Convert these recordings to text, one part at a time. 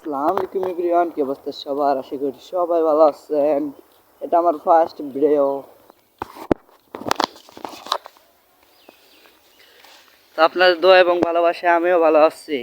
আসসালামু আলাইকুম এভরিওয়ান, কি অবস্থা সবার? আশা করি সবাই ভালো আছেন। এটা আমার ফার্স্ট ভিডিও, তো আপনার দোয়া এবং ভালোবাসায় আমিও ভালো আছি।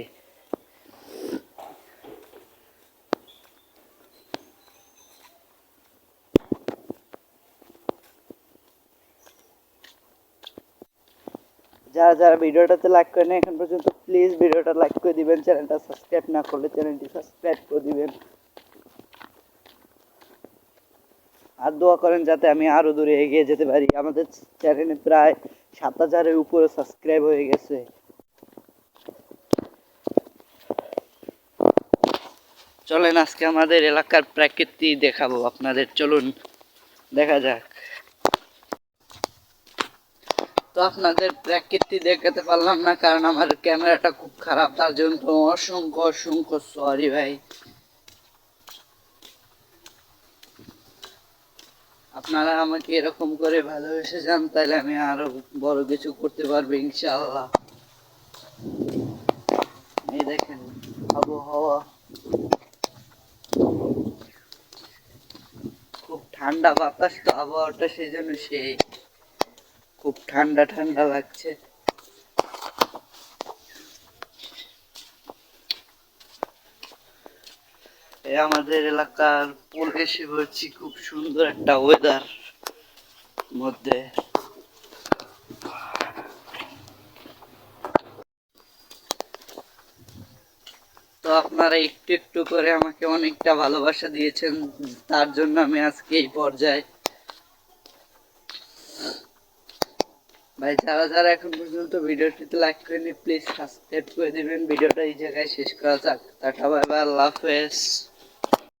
যারা যারা ভিডিওটাতে লাইক করেন এখন পর্যন্ত প্লিজ ভিডিওটা লাইক করে দিবেন, চ্যানেলটা সাবস্ক্রাইব না করলে চ্যানেলটি সাবস্ক্রাইব করে দিবেন, আর দোয়া করেন যাতে আমি আরো দূরে এগিয়ে যেতে পারি। আমাদের চ্যানেলে প্রায় 7,000-এর উপরে সাবস্ক্রাইব হয়ে গেছে। চলেন আজকে আমাদের এলাকার প্রকৃতি দেখাবো আপনাদের, চলুন দেখা যাক। তো আপনাদের প্রকৃতি দেখাতে পারলাম না কারণ আমার ক্যামেরাটা খুব খারাপ, তার জন্য অসংখ্য অসংখ্য সরি ভাই। আপনারা আমাকে এরকম করে ভালোবেসে যান, তাহলে আমি আরো বড় কিছু করতে পারবো ইনশাআল্লাহ। এই দেখেন আবহাওয়া, খুব ঠান্ডা বাতাস, তো আবহাওয়াটা সেই জন্য সেই খুব ঠান্ডা ঠান্ডা লাগছে। আমাদের এলাকার পরিবেশে বলছি খুব সুন্দর একটা ওয়েদার মধ্যে। তো আপনারা একটু একটু করে আমাকে অনেকটা ভালোবাসা দিয়েছেন, তার জন্য আমি আজকে এই পর্যায়ে। ভাই যারা যারা এখন পর্যন্ত ভিডিওটিতে লাইক করেনি প্লিজ সাবস্ক্রাইব করে দিবেন। ভিডিওটা এই জায়গায় শেষ করা যাক। টাটা বাই বাই, আল্লাহ হাফেজ।